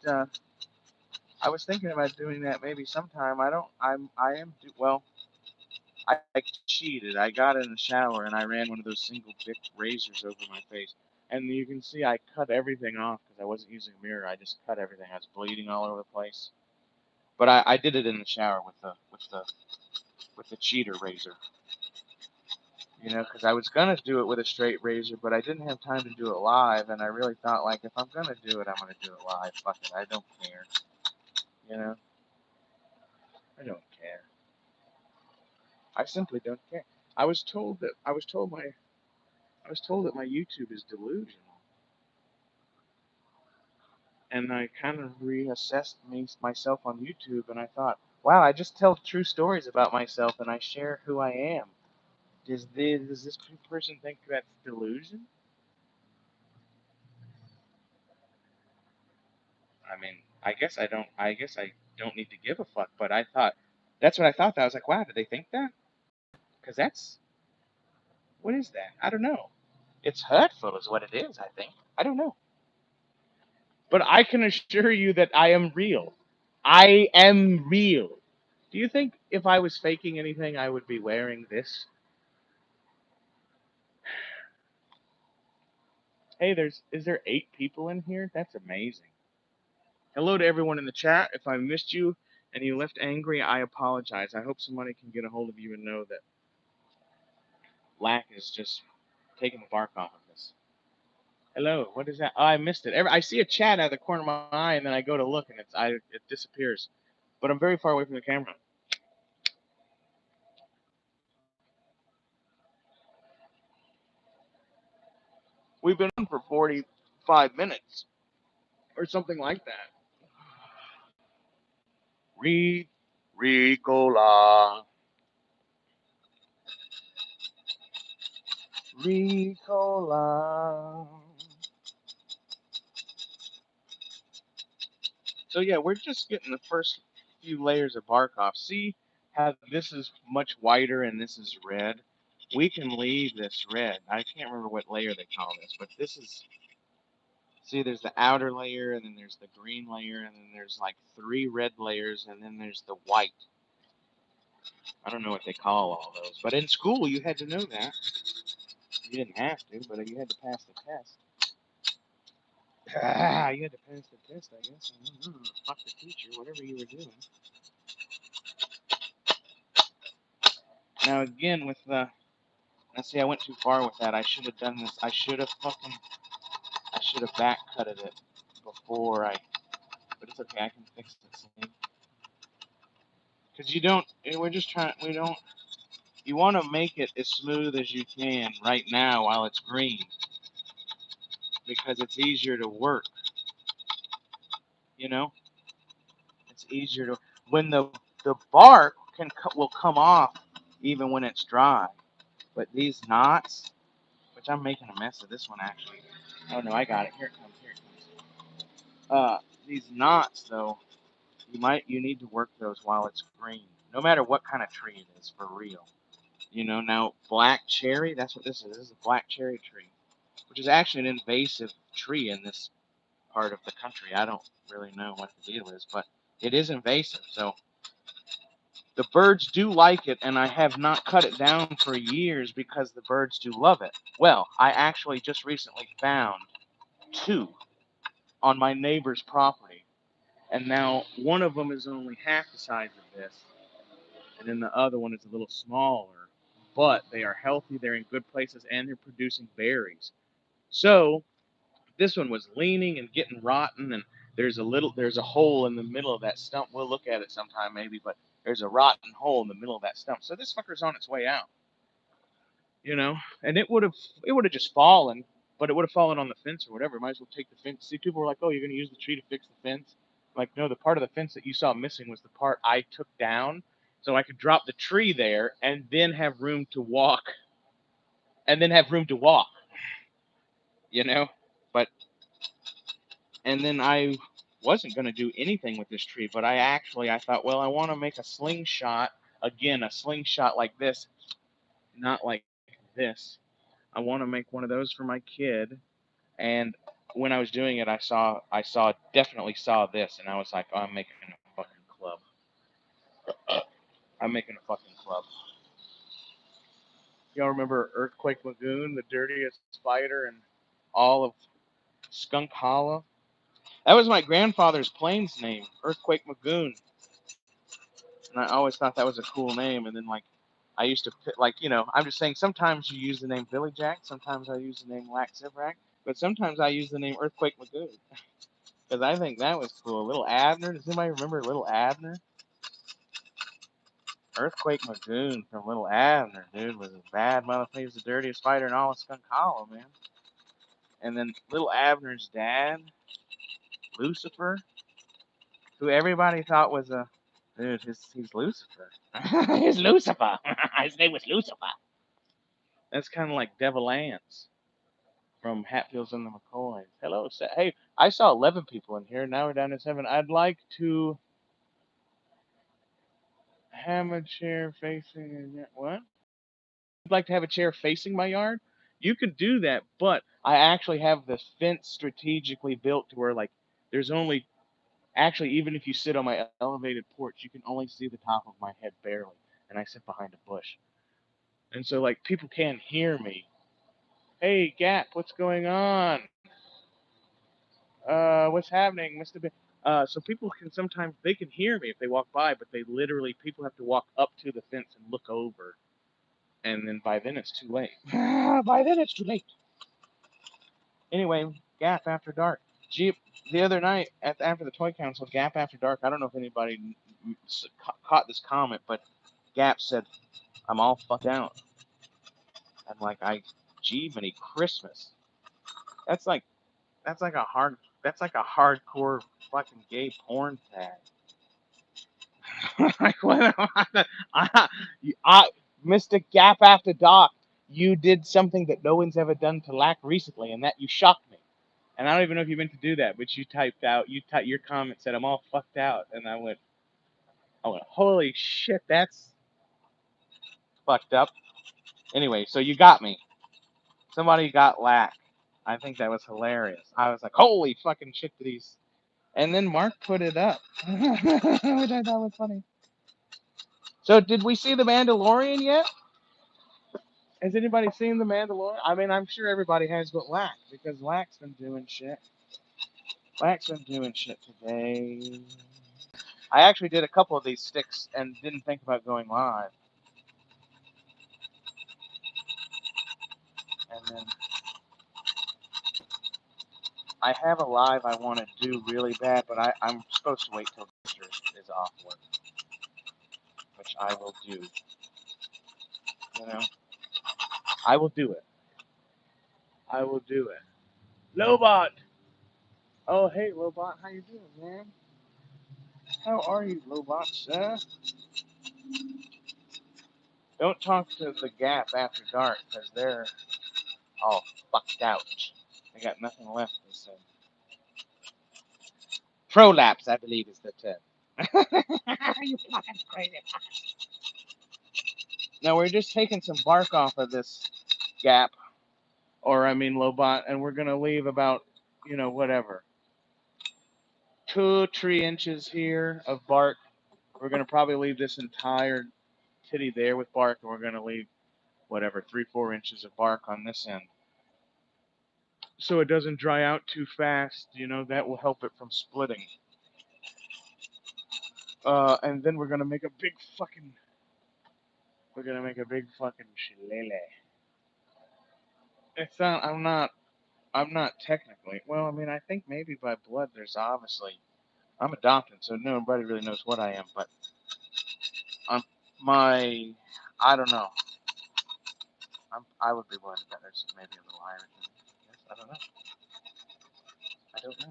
I was thinking about doing that maybe sometime. Well, I cheated. I got in the shower and I ran one of those single bit razors over my face. And you can see I cut everything off because I wasn't using a mirror. I just cut everything. I was bleeding all over the place. But I did it in the shower with the cheater razor. Because I was gonna do it with a straight razor, but I didn't have time to do it live, and I really thought like if I'm gonna do it, I'm gonna do it live. Fuck it, I don't care. You know, I don't care. I simply don't care. I was told that my YouTube is delusional, and I kind of reassessed myself on YouTube, and I thought, wow, I just tell true stories about myself, and I share who I am. Does this person think that's delusion? I mean, I guess I don't need to give a fuck, but I thought that's what I thought. I was like, wow, did they think that? Because what is that? I don't know. It's hurtful, is what it is. I think. I don't know. But I can assure you that I am real. I am real. Do you think if I was faking anything, I would be wearing this. Hey, is there 8 people in here? That's amazing. Hello to everyone in the chat. If I missed you and you left angry, I apologize. I hope somebody can get a hold of you and know that Lack is just taking the bark off of this. Hello, what is that? Oh, I missed it. I see a chat out of the corner of my eye, and then I go to look, and it disappears. But I'm very far away from the camera. We've been on for 45 minutes or something like that. Ricola. Ricola. So yeah, we're just getting the first few layers of bark off. See how this is much whiter and this is red? We can leave this red. I can't remember what layer they call this, but this is, see, there's the outer layer, and then there's the green layer, and then there's like 3 red layers, and then there's the white. I don't know what they call all those, but in school you had to know that. You didn't have to, but you had to pass the test. Ah, you had to pass the test, I guess. I don't know. Fuck the teacher, whatever you were doing. Now again, with the, let's see, I went too far with that. I should have done this. I should have back cutted it before I, but it's okay. I can fix this thing. Because you don't, we're just trying, we don't, you want to make it as smooth as you can right now while it's green, because it's easier to work, you know? It's easier to, when the bark will come off even when it's dry. But these knots, which I'm making a mess of this one actually. Oh no, I got it. Here it comes. Here it comes. These knots though, you need to work those while it's green. No matter what kind of tree it is, for real. You know, now black cherry, that's what this is. This is a black cherry tree, which is actually an invasive tree in this part of the country. I don't really know what the deal is, but it is invasive. So the birds do like it, and I have not cut it down for years because the birds do love it. Well, I actually just recently found 2 on my neighbor's property, and now one of them is only half the size of this, and then the other one is a little smaller. But they are healthy, they're in good places, and they're producing berries. So this one was leaning and getting rotten, and there's a hole in the middle of that stump. We'll look at it sometime maybe, but there's a rotten hole in the middle of that stump. So this fucker's on its way out, you know. And it would have just fallen, but it would have fallen on the fence or whatever. Might as well take the fence. See, people were like, "Oh, you're gonna use the tree to fix the fence?" I'm like, no, the part of the fence that you saw missing was the part I took down, so I could drop the tree there and then have room to walk, you know. But and then I wasn't going to do anything with this tree, but I thought, well, I want to make a slingshot, again, a slingshot like this, not like this. I want to make one of those for my kid. And when I was doing it, definitely saw this, and I was like, oh, I'm making a fucking club. I'm making a fucking club. Y'all remember Earthquake Lagoon, the dirtiest spider in all of Skunk Hollow? That was my grandfather's plane's name, Earthquake Lagoon. And I always thought that was a cool name. And then, like, I used to, like, you know, I'm just saying, sometimes you use the name Billy Jack, sometimes I use the name Lack Zivrak, but sometimes I use the name Earthquake Lagoon. Because I think that was cool. Little Abner, does anybody remember Little Abner? Earthquake Lagoon from Little Abner, dude, was a bad motherfucker. He was the dirtiest fighter in all of Skunk Hollow, man. And then Little Abner's dad, Lucifer, who everybody thought was a, dude, he's Lucifer. He's Lucifer. His name was Lucifer. That's kind of like Devil Ants from Hatfields and the McCoys. Hello, hey, I saw 11 people in here. Now we're down to 7. I'd like to have a chair facing what? I'd like to have a chair facing my yard. You could do that, but I actually have the fence strategically built to where, like, there's only Actually, even if you sit on my elevated porch, you can only see the top of my head barely, and I sit behind a bush. And so, like, people can't hear me. Hey, Gap, what's going on? What's happening, Mr. So people can sometimes they can hear me if they walk by, but they literally people have to walk up to the fence and look over, and then by then it's too late. By then it's too late. Anyway, Gap After Dark. Jeep. The other night after the Toy Council, Gap After Dark. I don't know if anybody caught this comment, but Gap said, "I'm all fucked out." I'm like, gee, many Christmas. That's like that's like a hardcore fucking gay porn tag. Like what? I, I, Mr. Gap After Dark, you did something that no one's ever done to Lack recently, and that you shocked me. And I don't even know if you meant to do that, but your comment said I'm all fucked out, and I went, holy shit, that's fucked up. Anyway, so you got me. Somebody got Lack. I think that was hilarious. I was like, holy fucking shit, did he's. And then Mark put it up, which I thought was funny. So, did we see The Mandalorian yet? Has anybody seen The Mandalorian? I mean, I'm sure everybody has, but Lack, because Lack's been doing shit. Lack's been doing shit today. I actually did a couple of these sticks and didn't think about going live. And then I have a live I want to do really bad, but I'm supposed to wait till Mr. is off work, which I will do. You know, I will do it. I will do it. Lobot! Oh, hey, Lobot, how you doing, man? How are you, Lobot, sir? Don't talk to the Gap After Dark, because they're all fucked out. They got nothing left, they said. Prolapse, I believe, is the term. You fucking crazy. Now, we're just taking some bark off of this Gap, or I mean Lobot, and we're going to leave about, whatever, 2-3 inches here of bark. We're going to probably leave this entire titty there with bark, and we're going to leave, whatever, 3-4 inches of bark on this end. So it doesn't dry out too fast, that will help it from splitting. And then we're going to make a big fucking shillelagh. It's not, I'm not technically, well, I mean, I think maybe by blood there's obviously, I'm adopted, so nobody really knows what I am, but I'm, I don't know. I would be willing to bet there's maybe a little Irish in it. Yes, I don't know. I don't know.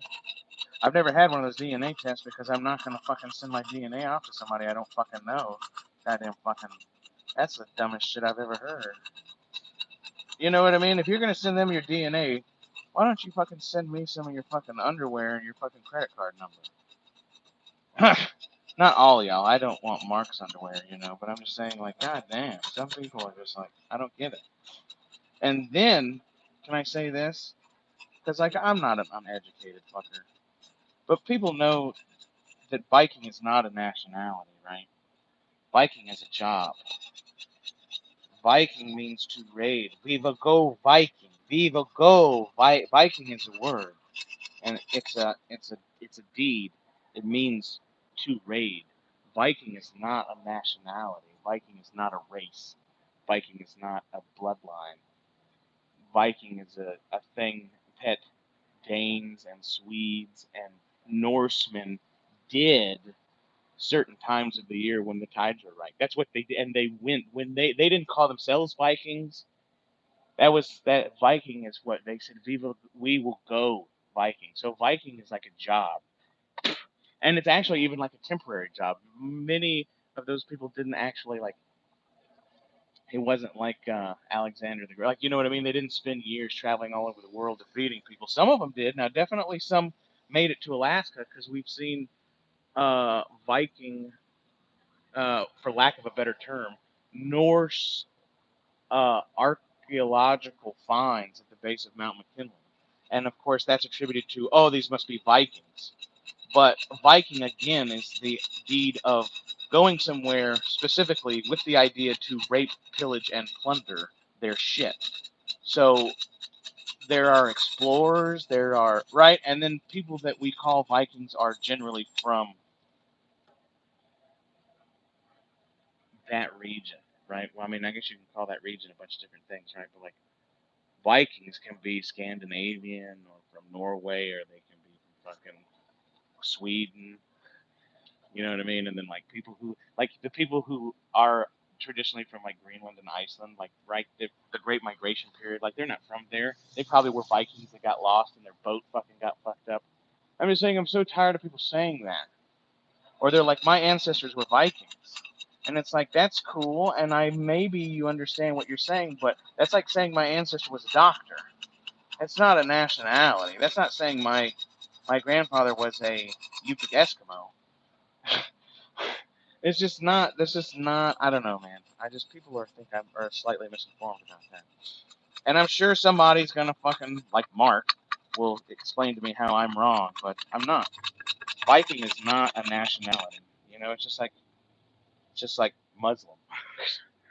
I've never had one of those DNA tests because I'm not going to fucking send my DNA off to somebody I don't fucking know. Goddamn fucking, that's the dumbest shit I've ever heard. You know what I mean? If you're going to send them your DNA, why don't you fucking send me some of your fucking underwear and your fucking credit card number? Not all y'all. I don't want Mark's underwear, but I'm just saying, like, goddamn, some people are just like, I don't get it. And then, can I say this? Because, like, I'm not an uneducated fucker. But people know that biking is not a nationality, right? Biking is a job. Viking means to raid. Viva go Viking. Viva go. Viking is a word, and it's a deed. It means to raid. Viking is not a nationality. Viking is not a race. Viking is not a bloodline. Viking is a thing that Danes and Swedes and Norsemen did certain times of the year when the tides were right. That's what they did, and they went when they didn't call themselves Vikings. That Viking is what they said. We will go Viking. So Viking is like a job, and it's actually even like a temporary job. Many of those people didn't actually like. It wasn't like Alexander the Great. Like, you know what I mean? They didn't spend years traveling all over the world defeating people. Some of them did. Now, definitely some made it to Alaska because we've seen Viking, for lack of a better term, Norse archaeological finds at the base of Mount McKinley. And of course, that's attributed to, oh, these must be Vikings. But Viking, again, is the deed of going somewhere specifically with the idea to rape, pillage, and plunder their shit. So there are explorers, there are, right? And then people that we call Vikings are generally from that region, right? Well, I mean, I guess you can call that region a bunch of different things, right? But like Vikings can be Scandinavian or from Norway, or they can be from fucking Sweden. You know what I mean? And then like people who like the people who are traditionally from like Greenland and Iceland, like right the Great Migration period, like they're not from there. They probably were Vikings that got lost and their boat fucking got fucked up. I'm just saying I'm so tired of people saying that. Or they're like, my ancestors were Vikings. And it's like, that's cool, and I maybe you understand what you're saying, but that's like saying my ancestor was a doctor. That's not a nationality. That's not saying my grandfather was a Yupik Eskimo. It's just not. That's just not. I don't know, man. I just people are slightly misinformed about that, and I'm sure somebody's gonna fucking like Mark will explain to me how I'm wrong, but I'm not. Viking is not a nationality. You know, it's just like Muslim.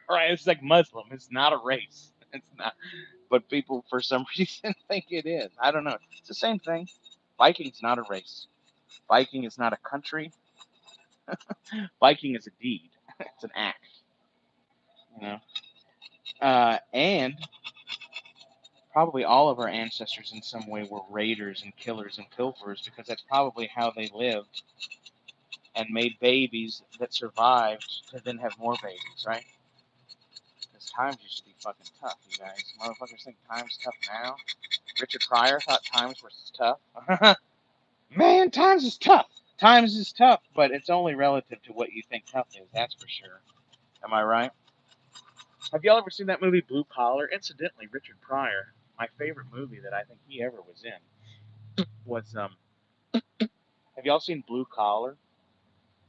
Right? It's like Muslim. It's not a race. It's not. But people, for some reason, think it is. I don't know. It's the same thing. Viking's not a race. Viking is not a country. Viking is a deed. It's an act. You know. And probably all of our ancestors in some way were raiders and killers and pilferers because that's probably how they lived and made babies that survived to then have more babies, right? Because times used to be fucking tough, you guys. Motherfuckers think times tough now. Richard Pryor thought times were tough. Man, times is tough. Times is tough, but it's only relative to what you think tough is, that's for sure. Am I right? Have y'all ever seen that movie Blue Collar? Incidentally, Richard Pryor, my favorite movie that I think he ever was in was have y'all seen Blue Collar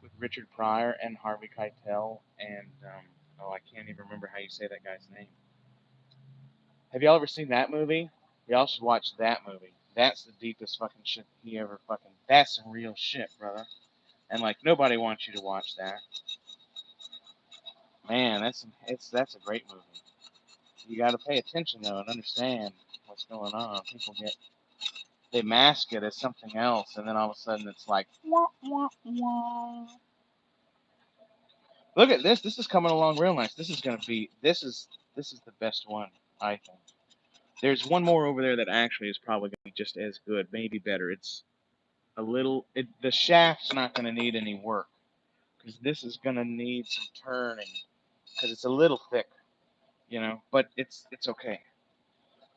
with Richard Pryor and Harvey Keitel and oh, I can't even remember how you say that guy's name. Have y'all ever seen that movie? Y'all should watch that movie. That's the deepest fucking shit he ever fucking. That's some real shit, brother. And like nobody wants you to watch that. Man, that's a great movie. You got to pay attention though and understand what's going on. People they mask it as something else, and then all of a sudden it's like wah, wah, wah. Look at this. This is coming along real nice. This is gonna be. This is the best one, I think. There's one more over there that actually is probably gonna be just as good, maybe better. It's a little. The shaft's not gonna need any work because this is gonna need some turning because it's a little thick, But it's okay,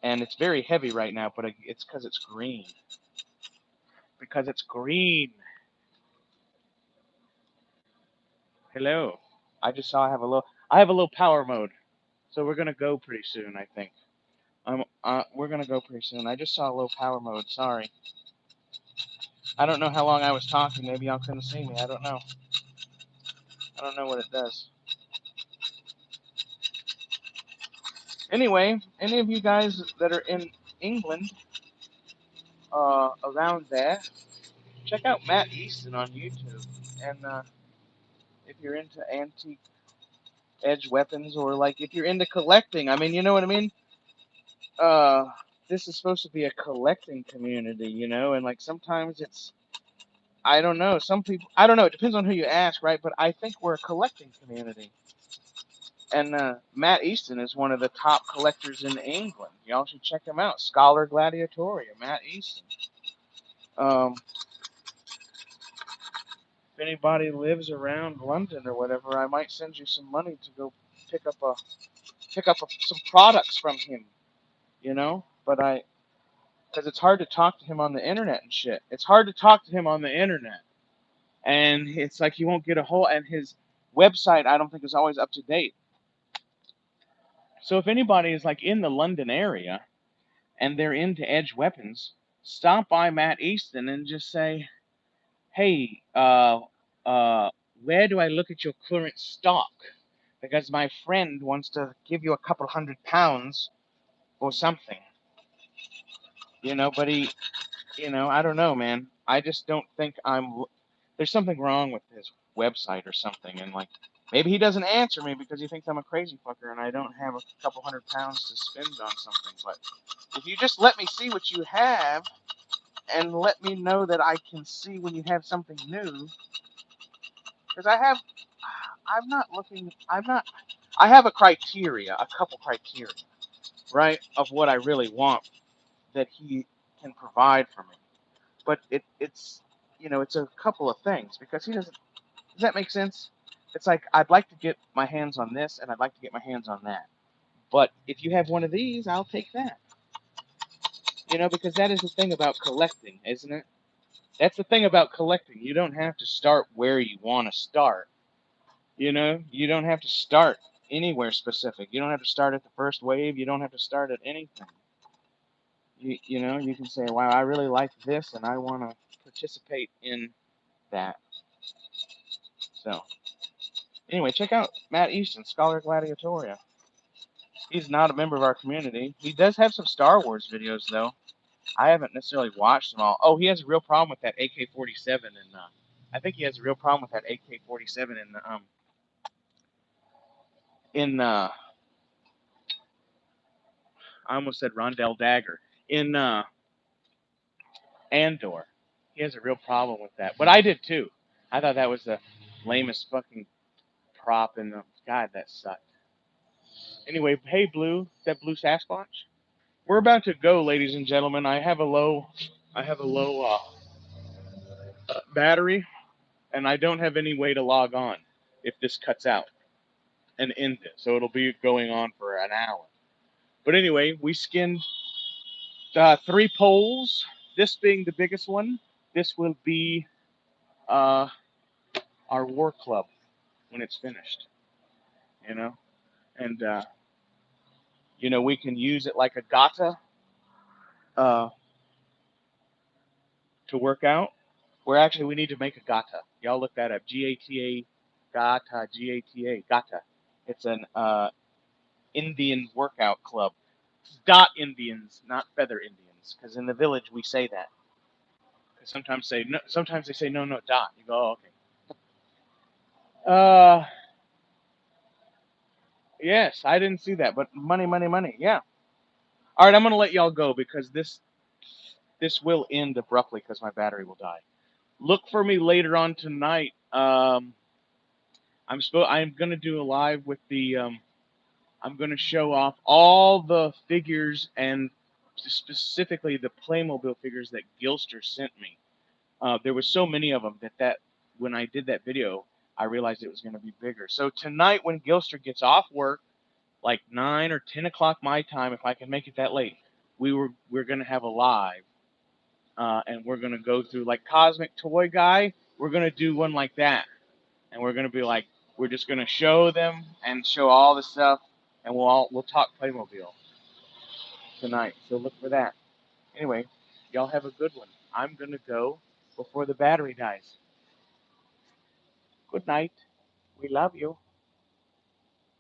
and it's very heavy right now. But it's because it's green. Because it's green. Hello. I just saw I have a little power mode, so we're gonna go pretty soon. I think. We're gonna go pretty soon. I just saw low power mode. Sorry. I don't know how long I was talking. Maybe y'all couldn't see me. I don't know. I don't know what it does. Anyway, any of you guys that are in England, around there, check out Matt Easton on YouTube. And if you're into antique edge weapons or like if you're into collecting, I mean, you know what I mean? Uh, this is supposed to be a collecting community, and like sometimes it's I don't know. Some people, I don't know. It depends on who you ask, right? But I think we're a collecting community. And Matt Easton is one of the top collectors in England. Y'all should check him out. Scholar Gladiatoria, Matt Easton. If anybody lives around London or whatever, I might send you some money to go pick up some products from him. But because it's hard to talk to him on the internet and shit. It's hard to talk to him on the internet. And it's like you won't get a hold, and his website I don't think is always up to date. So if anybody is like in the London area and they're into edge weapons, stop by Matt Easton and just say, "Hey, where do I look at your current stock? Because my friend wants to give you a couple £100 or something." But I don't know, man. I just don't think there's something wrong with his website or something, and like maybe he doesn't answer me because he thinks I'm a crazy fucker and I don't have a couple £100 to spend on something. But if you just let me see what you have and let me know that I can see when you have something new, because I'm not looking, I have a couple criteria, right, of what I really want that he can provide for me. But it's a couple of things because he doesn't. Does that make sense? It's like I'd like to get my hands on this and I'd like to get my hands on that. But if you have one of these, I'll take that. Because that is the thing about collecting, isn't it? That's the thing about collecting. You don't have to start where you want to start. You don't have to start anywhere specific. You don't have to start at the first wave. You don't have to start at anything. You can say, wow, I really like this and I want to participate in that. So, anyway, check out Matt Easton, Scholar Gladiatoria. He's not a member of our community. He does have some Star Wars videos, though. I haven't necessarily watched them all. Oh, he has a real problem with that AK-47, and I think he has a real problem with that AK-47 in I almost said Rondell Dagger in Andor. He has a real problem with that, but I did too. I thought that was the lamest fucking prop in the God. That sucked. Anyway, hey Blue, is that Blue Sasquatch? We're about to go, ladies and gentlemen. I have a low battery, and I don't have any way to log on if this cuts out and end it. So it'll be going on for an hour. But anyway, we skinned 3 poles. This being the biggest one. This will be uh, our war club when it's finished. You know, and we can use it like a gata uh, to work out. We need to make a gata. Y'all look that up. Gata, gata, gata, gata. It's an Indian workout club. It's dot Indians, not feather Indians, because in the village we say that. Because sometimes they say no, no, dot. You go, oh, okay. Uh, yes, I didn't see that, but money, money, money. Yeah. All right, I'm gonna let y'all go because this will end abruptly because my battery will die. Look for me later on tonight. I'm gonna do a live with the I'm gonna show off all the figures and specifically the Playmobil figures that Gilster sent me. There was so many of them that when I did that video, I realized it was going to be bigger. So tonight, when Gilster gets off work, like 9 or 10 o'clock my time, if I can make it that late, we're going to have a live, and we're going to go through like Cosmic Toy Guy. We're going to do one like that, and we're going to be like, we're just going to show them and show all the stuff, and we'll talk Playmobil tonight. So look for that. Anyway, y'all have a good one. I'm going to go before the battery dies. Good night. We love you.